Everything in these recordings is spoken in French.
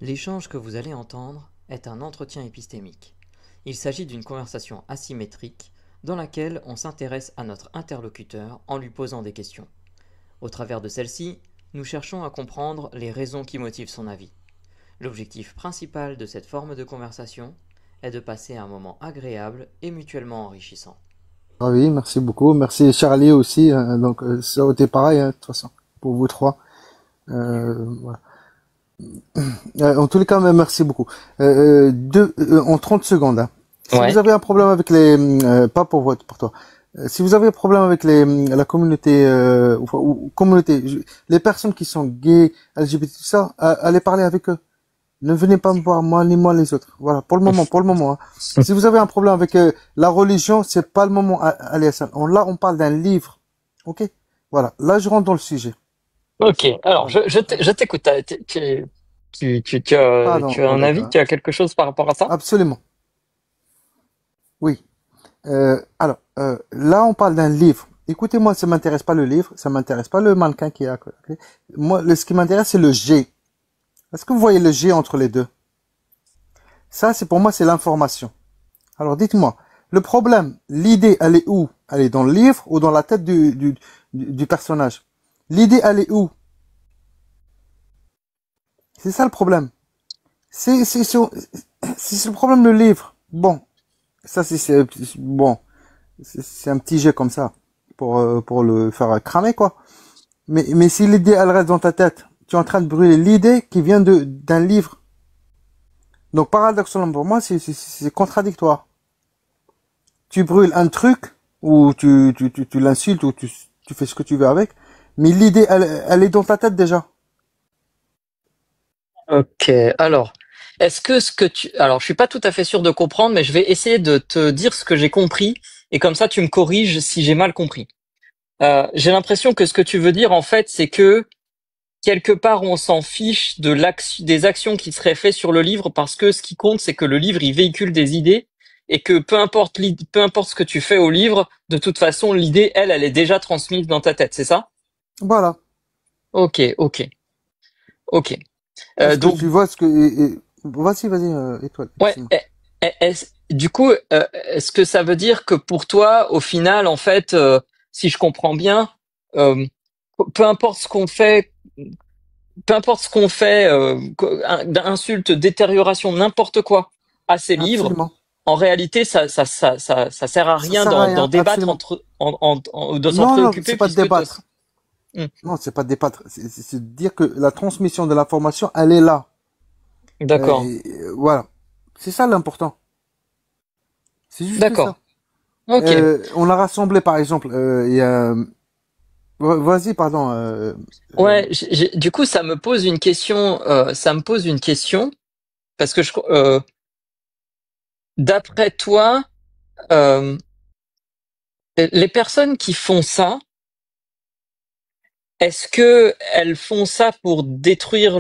L'échange que vous allez entendre est un entretien épistémique. Il s'agit d'une conversation asymétrique dans laquelle on s'intéresse à notre interlocuteur en lui posant des questions. Au travers de celle-ci, nous cherchons à comprendre les raisons qui motivent son avis. L'objectif principal de cette forme de conversation est de passer un moment agréable et mutuellement enrichissant. Ah oui, merci beaucoup. Merci Charlie aussi. Donc ça a été pareil, de toute façon, pour vous trois. Voilà. En tous les cas, merci beaucoup. En 30 secondes. Si vous Ouais. avez un problème avec les, pas pour toi. Si vous avez un problème avec la communauté, ou communauté, les personnes qui sont gays, LGBT, tout ça, allez parler avec eux. Ne venez pas me voir moi ni moi les autres. Voilà, pour le moment. Si vous avez un problème avec la religion, c'est pas le moment. Allez, là, on parle d'un livre. Ok. Voilà. Là, je rentre dans le sujet. Ok, alors Voilà. je t'écoute. Pardon. Tu as un avis, tu as quelque chose par rapport à ça? Absolument. Oui. Là, on parle d'un livre. Écoutez-moi, ça m'intéresse pas le livre, ça m'intéresse pas le mannequin qui est à côté. Ok. Moi, ce qui m'intéresse, c'est le G. Est-ce que vous voyez le G entre les deux? Ça, c'est pour moi, c'est l'information. Alors, dites-moi, le problème, l'idée, elle est où? Elle est dans le livre ou dans la tête du personnage? L'idée, elle est où? C'est ça le problème. C'est le problème le livre. Bon, ça, bon, c'est un petit jeu comme ça pour le faire cramer, quoi. Mais si l'idée, elle reste dans ta tête, tu es en train de brûler l'idée qui vient d'un livre. Donc, paradoxalement, pour moi, c'est contradictoire. Tu brûles un truc, ou tu l'insultes, ou tu fais ce que tu veux avec, mais l'idée, elle est dans ta tête déjà. Ok, alors, est-ce que alors, je suis pas tout à fait sûr de comprendre, mais je vais essayer de te dire ce que j'ai compris, et comme ça, tu me corriges si j'ai mal compris. J'ai l'impression que ce que tu veux dire, en fait, c'est que quelque part, on s'en fiche des actions qui seraient faites sur le livre, parce que ce qui compte, c'est que le livre, il véhicule des idées, et que peu importe ce que tu fais au livre, de toute façon, l'idée, elle est déjà transmise dans ta tête, c'est ça? Voilà. Ok, ok, ok. Est-ce que Donc, tu vois ce que... vas-y, étoile, ouais. excuse-moi. Du coup, est-ce que ça veut dire que pour toi, au final, en fait, si je comprends bien, euh, peu importe ce qu'on fait, peu importe ce qu'on fait, d'insultes, détérioration, n'importe quoi, à ces livres, Absolument. en réalité, ça sert à Ça rien sert à d'en rien, débattre absolument. de s'en Non, non, c'est préoccuper, pas de puisque toi, débattre. Hmm, Non, c'est pas de débattre. C'est de dire que la transmission de l'information, elle est là. d'accord, Voilà. C'est ça l'important. C'est juste d'accord, ça. ok. On a rassemblé, par exemple, il y a... Vas-y, pardon. Ouais, du coup, ça me pose une question, parce que d'après toi, euh, les personnes qui font ça, est-ce que elles font ça pour détruire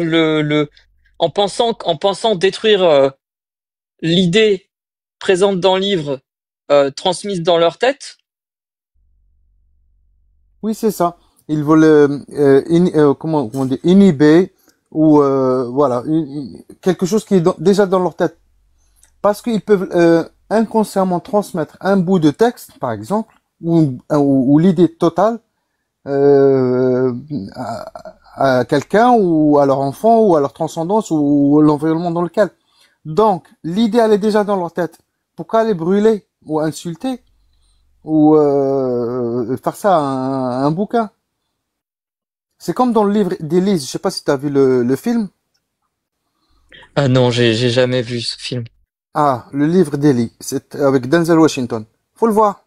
en pensant détruire l'idée présente dans le livre, transmise dans leur tête? Oui, c'est ça. Ils veulent comment on dit, inhiber ou voilà quelque chose qui est déjà dans leur tête. Parce qu'ils peuvent inconsciemment transmettre un bout de texte, par exemple, ou l'idée totale euh, à quelqu'un ou à leur enfant ou à leur transcendance ou à l'environnement dans lequel. Donc, l'idée, elle est déjà dans leur tête. Pourquoi les brûler ou insulter ou faire ça à un bouquin? C'est comme dans le livre d'Élise, je sais pas si tu as vu le film. Ah non, j'ai jamais vu ce film. Ah, le livre d'Élie, c'est avec Denzel Washington. Faut le voir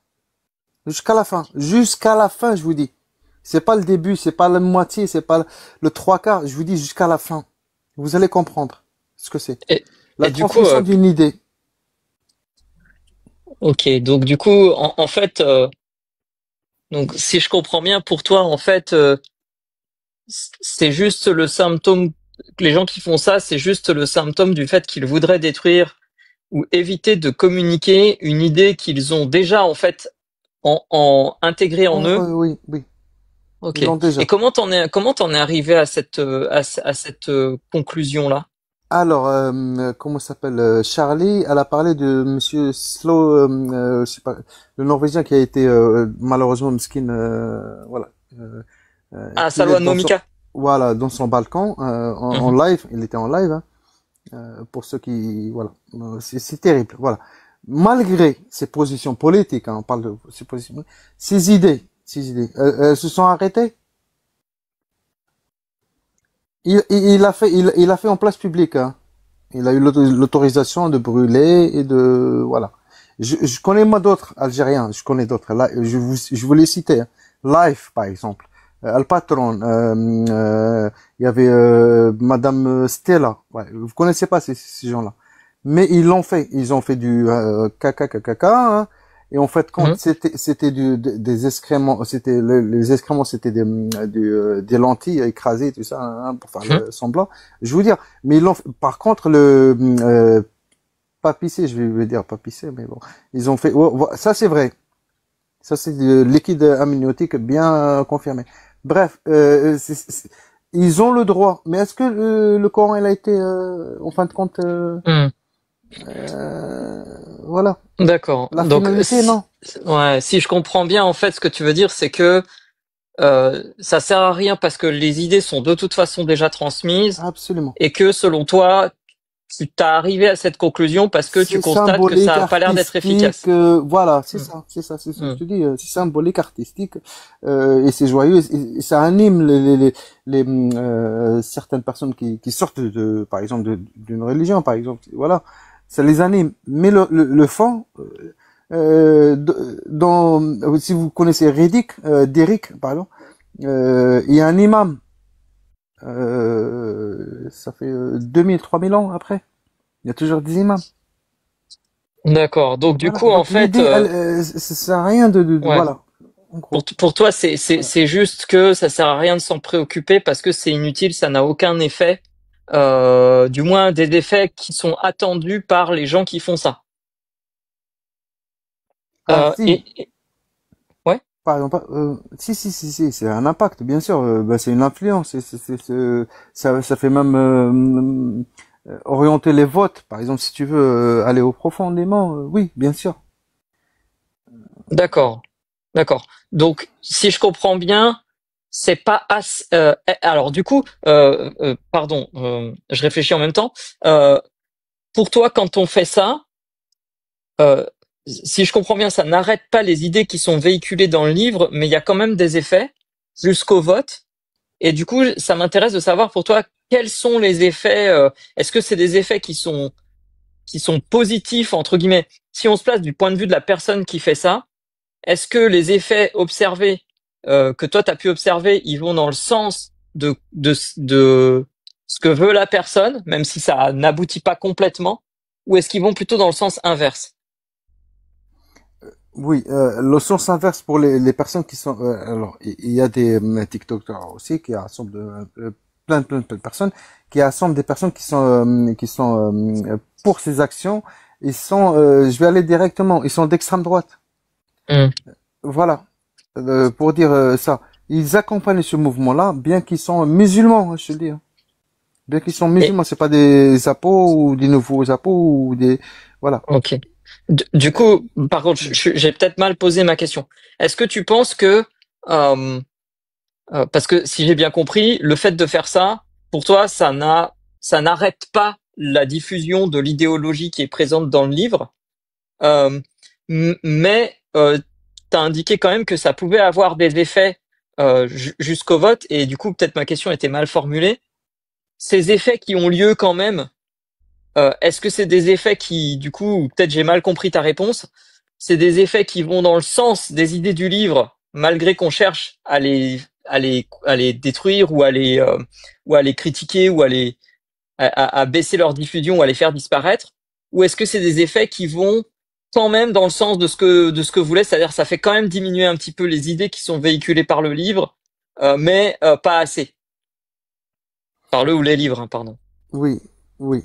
jusqu'à la fin. Jusqu'à la fin, je vous dis. C'est pas le début, c'est pas la moitié, c'est pas le trois quarts. Je vous dis jusqu'à la fin. Vous allez comprendre ce que c'est. Et, La et du coup, transmission d'une idée. ok, donc du coup, en fait, donc si je comprends bien, pour toi, en fait, c'est juste le symptôme. Les gens qui font ça, c'est juste le symptôme du fait qu'ils voudraient détruire ou éviter de communiquer une idée qu'ils ont déjà en fait en intégrée en eux. Oui, oui, Ok. ils l'ont Et déjà. comment t'en es arrivé à cette conclusion-là? Alors, comment s'appelle Charlie, elle a parlé de Monsieur Slow, je sais pas, le Norvégien qui a été malheureusement miskin, voilà, Ah, tué Salwan dans son, Momika. voilà, dans son balcon en Mhm. live. Il était en live, hein, pour ceux qui, voilà, c'est terrible, voilà. Malgré ses positions politiques, hein, on parle de ses positions, ses idées, elles se sont arrêtées. Il a fait en place publique, hein. Il a eu l'autorisation de brûler et de voilà. Je connais moi d'autres Algériens, je connais d'autres. Là, je vous les citer. Hein. Life par exemple, Al Patron. Il y avait Madame Stella. Ouais, vous connaissez pas ces gens-là, mais ils l'ont fait. Ils ont fait du caca. Hein. Et en fait, quand Mhm. c'était des excréments, c'était les excréments, c'était des lentilles écrasées, tout ça, hein, pour faire Mhm. le semblant. Je veux dire, mais par contre, pas pissé, je vais dire pas pissé, mais bon, ils ont fait, ouais, ça c'est vrai. Ça c'est du liquide amniotique bien confirmé. Bref, ils ont le droit. Mais est-ce que le Coran, il a été, en fin de compte, Mhm. voilà. D'accord. La Donc, finalité, non. ouais, si je comprends bien, en fait, ce que tu veux dire, c'est que ça sert à rien parce que les idées sont de toute façon déjà transmises Absolument. et que selon toi, tu t'es arrivé à cette conclusion parce que tu C'est constates que symbolique, ça a pas l'air d'être artistique, efficace. voilà, Mm, c'est ce que je mm. te dis, c'est symbolique, artistique, et c'est joyeux, et ça anime certaines personnes qui sortent par exemple, d'une religion, par exemple, voilà, ça les anime. Mais le fond, si vous connaissez Derrick, pardon, il y a un imam, ça fait 2000, 3000 ans après, il y a toujours des imams. D'accord. Donc du Voilà. coup, en Donc fait, l'idée, ça sert à rien ouais. voilà. En gros. Pour toi, c'est Voilà. c'est juste que ça sert à rien de s'en préoccuper parce que c'est inutile, ça n'a aucun effet. Du moins des effets qui sont attendus par les gens qui font ça. Ah si, Ouais. par exemple, si, c'est un impact, bien sûr. Bah, c'est une influence. Ça fait même orienter les votes. Par exemple, si tu veux aller au profondément, oui, bien sûr. D'accord. D'accord. Donc, si je comprends bien, c'est pas assez. Alors, du coup, pardon, je réfléchis en même temps. Euh, pour toi, quand on fait ça, euh, si je comprends bien, ça n'arrête pas les idées qui sont véhiculées dans le livre, mais il y a quand même des effets jusqu'au vote. Et du coup, ça m'intéresse de savoir pour toi quels sont les effets. Est-ce que c'est des effets qui sont positifs entre guillemets? Si on se place du point de vue de la personne qui fait ça. Est-ce que les effets observés que toi tu as pu observer, ils vont dans le sens de ce que veut la personne, même si ça n'aboutit pas complètement, ou est-ce qu'ils vont plutôt dans le sens inverse? Oui, le sens inverse pour les personnes qui sont. Alors, il y a des TikTokers aussi qui rassemblent plein de personnes, qui rassemblent des personnes qui sont pour ces actions. Ils sont, je vais aller directement, ils sont d'extrême droite. Hmm. Voilà, pour dire ça. Ils accompagnent ce mouvement-là, bien qu'ils sont musulmans, hein, je te le dis. Hein. Bien qu'ils sont Et musulmans, c'est pas des apôts ou des nouveaux apôts ou des. Voilà. ok. Du coup, par contre, j'ai peut-être mal posé ma question. Est-ce que tu penses que euh, parce que si j'ai bien compris, le fait de faire ça, pour toi, ça n'arrête pas la diffusion de l'idéologie qui est présente dans le livre. Euh, mais tu as indiqué quand même que ça pouvait avoir des effets jusqu'au vote, et du coup, peut-être ma question était mal formulée. Ces effets qui ont lieu quand même, est-ce que c'est des effets qui, du coup, ou peut-être j'ai mal compris ta réponse, c'est des effets qui vont dans le sens des idées du livre, malgré qu'on cherche à les détruire ou à les critiquer ou à baisser leur diffusion ou à les faire disparaître, ou est-ce que c'est des effets qui vont quand même dans le sens de ce que vous voulez, c'est-à-dire ça fait quand même diminuer un petit peu les idées qui sont véhiculées par le livre, mais pas assez par le ou les livres, hein, pardon. Oui, oui.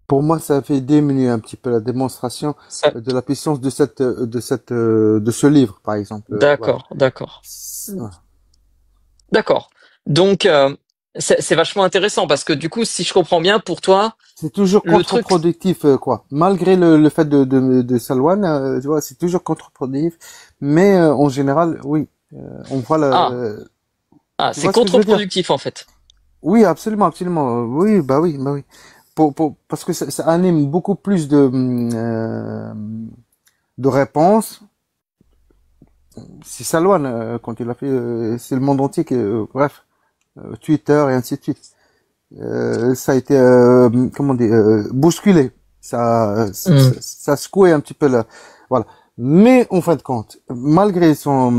Pour moi, ça fait diminuer un petit peu la démonstration Ça, de la puissance de ce livre, par exemple. Voilà. d'accord, d'accord, Ouais. d'accord. Donc c'est vachement intéressant parce que du coup, si je comprends bien, pour toi, C'est toujours le truc, contre-productif, quoi. Malgré le fait de Salwan, tu vois, c'est toujours contre-productif. Mais en général, oui, on voit ah, le. Tu c'est vois ce que je veux dire? contre-productif en fait. Oui, absolument, absolument. Oui, bah oui. Parce que ça anime beaucoup plus de réponses. C'est Salwan quand il a fait, c'est le monde entier qui, bref, Twitter et ainsi de suite. Ça a été, comment dire, bousculé. Hmm. Ça secouait un petit peu là. Voilà. Mais en fin de compte, malgré son,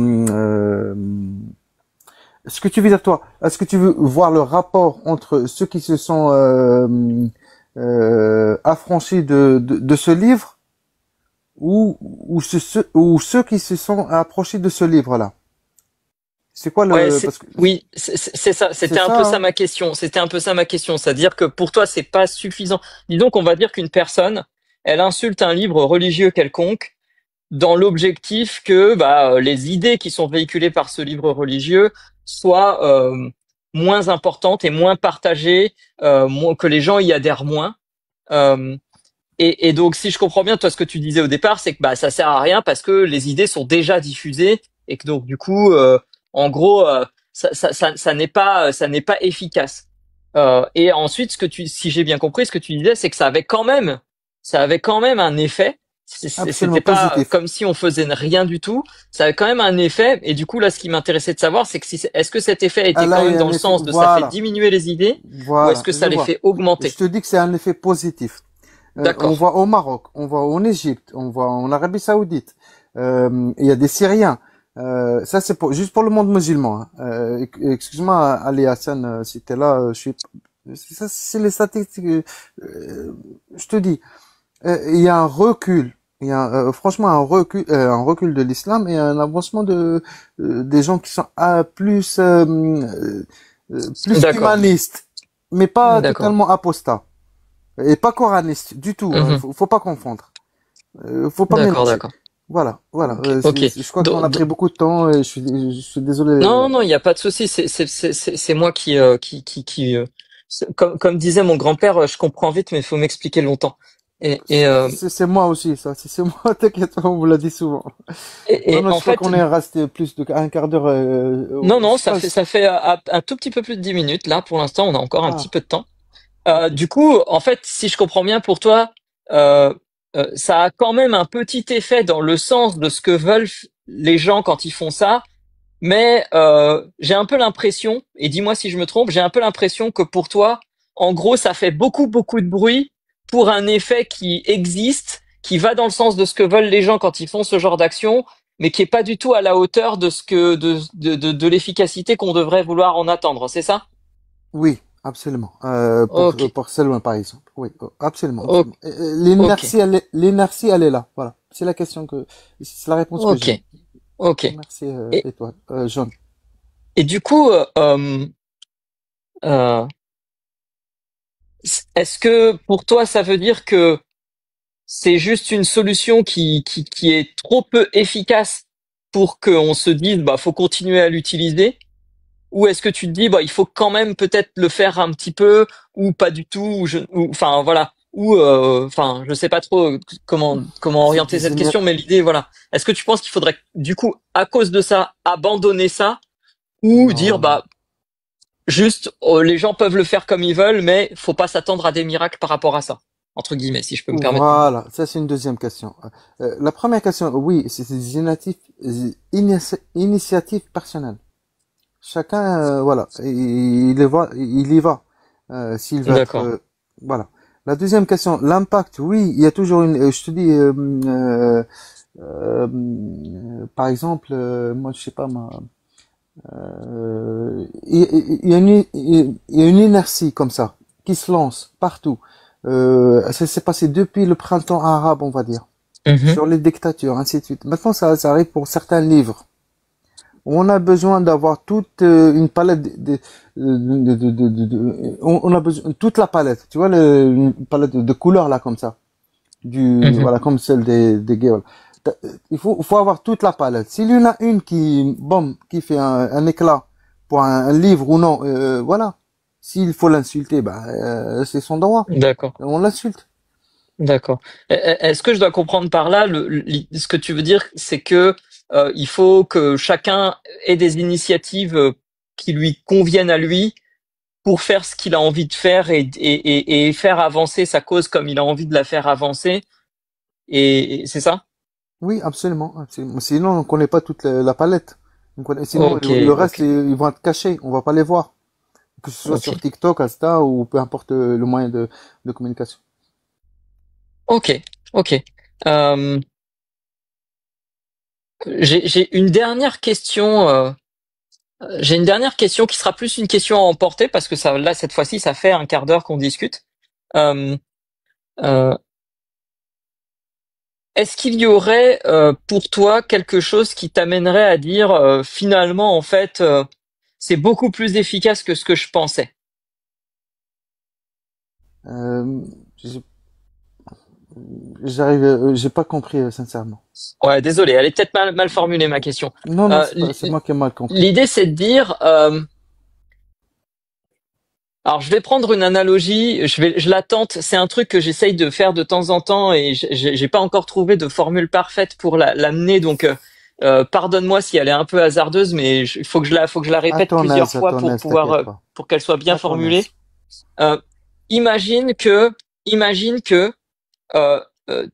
ce que tu veux dire toi, est-ce que tu veux voir le rapport entre ceux qui se sont affranchis de ce livre ou ceux qui se sont approchés de ce livre-là? C'est quoi Ouais, parce que oui, c'est ça. c'est C'était un ça, peu ça hein? ma question. C'était un peu ça ma question. C'est-à-dire que pour toi, c'est pas suffisant. Disons qu'on va dire qu'une personne, elle insulte un livre religieux quelconque dans l'objectif que les idées qui sont véhiculées par ce livre religieux soient moins importantes et moins partagées, que les gens y adhèrent moins. Euh, et donc, si je comprends bien, toi, ce que tu disais au départ, c'est que ça sert à rien parce que les idées sont déjà diffusées et que donc du coup, en gros, ça n'est pas efficace. Et ensuite, si j'ai bien compris, ce que tu disais, c'est que ça avait quand même un effet. Absolument C'était pas positif. comme si on faisait rien du tout. Ça avait quand même un effet. Et du coup, là, ce qui m'intéressait de savoir, c'est que est-ce que cet effet était Elle quand a même eu dans un le effet, sens de ça fait voilà. diminuer les idées ou est-ce Voilà, que je ça les vois. fait Je augmenter? te dis que c'est un effet positif. On D'accord. voit au Maroc, on voit en Égypte, on voit en Arabie Saoudite. Il y a des Syriens. Ça c'est juste pour le monde musulman, hein. Excuse-moi, Ali Hassan, si t'es là, je suis. Ça c'est les statistiques. Je te dis, il y a un recul. Il y a franchement un recul de l'islam et un avancement des gens qui sont plus D'accord. humanistes, mais pas D'accord. totalement apostats. Et pas coraniste du tout, hein. Mhm. Faut pas confondre. Faut pas D'accord, mélanger. d'accord. Voilà, voilà. Ok, ok. Je crois qu'on Do- a do- pris beaucoup de temps et je suis désolé. non, non, il n'y a pas de souci. C'est moi comme disait mon grand-père, je comprends vite, mais il faut m'expliquer longtemps. Et, euh, C'est moi aussi, ça. C'est moi, t'inquiète pas, on vous l'a dit souvent. Non, non, en je crois fait, qu'on est resté plus de un quart d'heure. non, non, Je sais pas. ça fait un tout petit peu plus de 10 minutes. Là, pour l'instant, on a encore un petit Ah, peu de temps. ok. Du coup, en fait, si je comprends bien pour toi, euh, ça a quand même un petit effet dans le sens de ce que veulent les gens quand ils font ça. Mais j'ai un peu l'impression, et dis-moi si je me trompe, j'ai un peu l'impression que pour toi, en gros, ça fait beaucoup, beaucoup de bruit pour un effet qui existe, qui va dans le sens de ce que veulent les gens quand ils font ce genre d'action, mais qui est pas du tout à la hauteur de ce que de l'efficacité qu'on devrait vouloir en attendre. C'est ça? Oui, absolument. Ok, Pour Selma, par exemple. Oui, absolument, ok, absolument. ok, L'inertie, elle est là. Voilà. C'est la question c'est la réponse que ok, j'ai. ok. Merci, Et, et toi, John. et du coup, euh, est-ce que pour toi, ça veut dire que c'est juste une solution qui est trop peu efficace pour qu'on se dise faut continuer à l'utiliser? Ou est-ce que tu te dis il faut quand même peut-être le faire un petit peu ou pas du tout enfin voilà ou enfin je sais pas trop comment C'est orienter des cette éner- question mais l'idée voilà. Est-ce que tu penses qu'il faudrait du coup à cause de ça abandonner ça ou dire Non, non. juste les gens peuvent le faire comme ils veulent mais faut pas s'attendre à des miracles par rapport à ça entre guillemets si je peux me permettre de dire. Voilà, ça c'est une deuxième question. La première question, oui, c'est des initiatives personnelles. Chacun, voilà, il y va, s'il veut être, D'accord. voilà. La deuxième question, l'impact, oui, il y a toujours je te dis, par exemple, moi je sais pas, il y a il y a une inertie comme ça qui se lance partout. Ça s'est passé depuis le printemps arabe, on va dire, Mhm. sur les dictatures, ainsi de suite. Maintenant, ça arrive pour certains livres. On a besoin d'avoir toute une palette on a besoin toute la palette. Tu vois une palette de couleurs là comme ça, Mhm. voilà comme celle des gays. Voilà. Il faut avoir toute la palette. S'il y en a une qui fait un éclat pour un livre ou non, voilà. S'il faut l'insulter, c'est son droit. D'accord. On l'insulte. D'accord. Est-ce que je dois comprendre par là, ce que tu veux dire, c'est que il faut que chacun ait des initiatives qui lui conviennent à lui pour faire ce qu'il a envie de faire et faire avancer sa cause comme il a envie de la faire avancer, et c'est ça? Oui, absolument, absolument. Sinon, on connaît pas toute la palette. Sinon, Ok, le ok, reste, ils vont être cachés. On va pas les voir. Que ce soit sur ok, TikTok, Insta ou peu importe le moyen de communication. ok, ok. Euh, j'ai une dernière question. J'ai une dernière question qui sera plus une question à emporter parce que ça, là, cette fois-ci, ça fait un quart d'heure qu'on discute. Euh, euh, Est-ce qu'il y aurait pour toi quelque chose qui t'amènerait à dire finalement, en fait, c'est beaucoup plus efficace que ce que je pensais? Euh, j'ai j'ai pas compris sincèrement. Ouais, désolé, elle est peut-être mal formulée ma question. Non, non, Euh, c'est l'i- moi qui ai mal compris. L'idée, c'est de dire, alors je vais prendre une analogie, je la tente. C'est un truc que j'essaye de faire de temps en temps et j'ai pas encore trouvé de formule parfaite pour l'amener. Donc pardonne-moi si elle est un peu hasardeuse, mais il faut que je la répète plusieurs À fois ton pour aise, pouvoir t'inquiète pas. pour qu'elle soit bien À ton formulée. aise. Euh, imagine que imagine que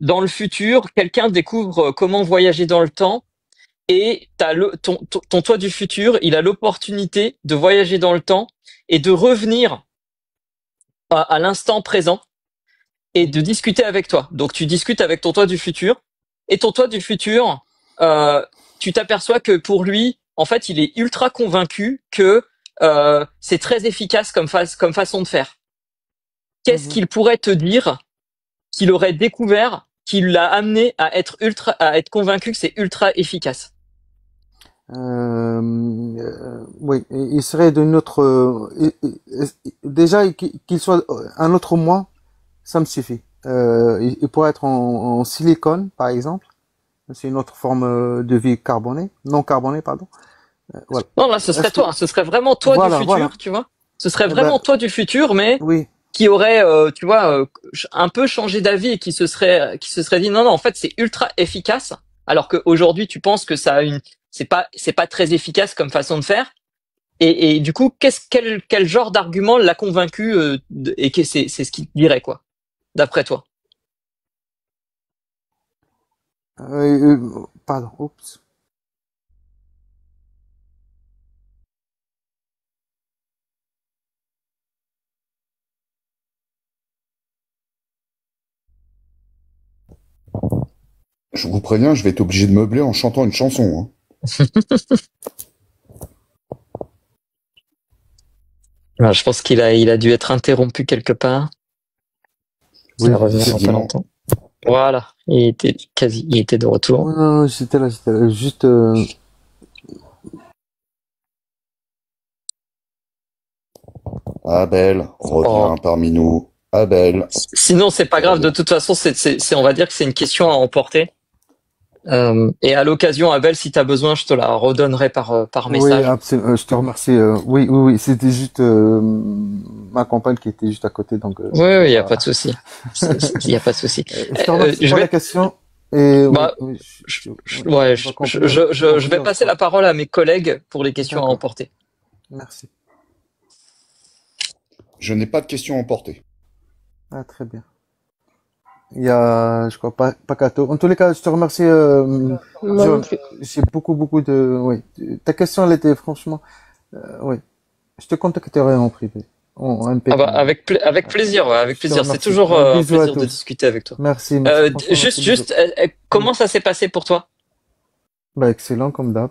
dans le futur, quelqu'un découvre comment voyager dans le temps et ton toi du futur, il a l'opportunité de voyager dans le temps et de revenir à l'instant présent et de Mhm. discuter avec toi. Donc tu discutes avec ton toi du futur et ton toi du futur, tu t'aperçois que pour lui, en fait, il est ultra convaincu que c'est très efficace comme façon de faire. Qu'est-ce Mhm. qu'il pourrait te dire qu'il aurait découvert, qui l'a amené à être convaincu que c'est ultra efficace? Oui, il serait d'une autre. Déjà, qu'il soit un autre moi, ça me suffit. Il pourrait être en silicone, par exemple. C'est une autre forme de vie carbonée, non carbonée, pardon. Voilà. Non, là, ce serait Est-ce que, toi, hein. Ce serait vraiment toi du voilà, voilà. futur, tu vois. Ce serait Eh ben, vraiment toi du futur, mais oui. qui aurait, tu vois, un peu changé d'avis et qui se serait dit non, non, en fait, c'est ultra efficace, alors qu'aujourd'hui, tu penses que c'est pas très efficace comme façon de faire. Et du coup, quel genre d'argument l'a convaincu et que c'est ce qu'il dirait quoi, d'après toi? Pardon. Oups. Je vous préviens, je vais être obligé de meubler en chantant une chanson, hein. Ouais, je pense il a dû être interrompu quelque part. Il Oui. va revenir dans pas Effectivement. longtemps. Voilà, il était de retour. Non, non, j'étais là. Juste. Abel, Oh. reviens parmi nous. Abel, Sinon, c'est pas grave. De reviens. toute façon, on va dire que c'est une question à emporter. Et à l'occasion, Abel, si tu as besoin, je te la redonnerai par Oui, message. absolument. Je te remercie. Oui, oui, oui. C'était juste ma compagne qui était juste à côté, donc Oui, oui, il y a pas de voilà. souci. Il y a pas de souci. Je te remercie Je pour la vais, question. Et oui, bah, oui, oui, ouais, on va je vais continuer autre passer la fois. parole à mes collègues pour les questions à D'accord. emporter. Merci. Je n'ai pas de questions à emporter. Ah, très bien. Il y a, je crois pas, Pacato. En tous les cas, je te remercie, Moi non John. plus. J'ai beaucoup de, oui. Ta question, elle était franchement, oui. Je te contacterai en privé, en Ah bah, MP. avec plaisir, ouais, avec Je te plaisir. C'est remercie. toujours Un un bisou à plaisir de tous. discuter avec toi. Merci, merci. Franchement, merci. Bisous. Juste, Oui. comment ça s'est passé pour toi? Bah, excellent, comme d'hab.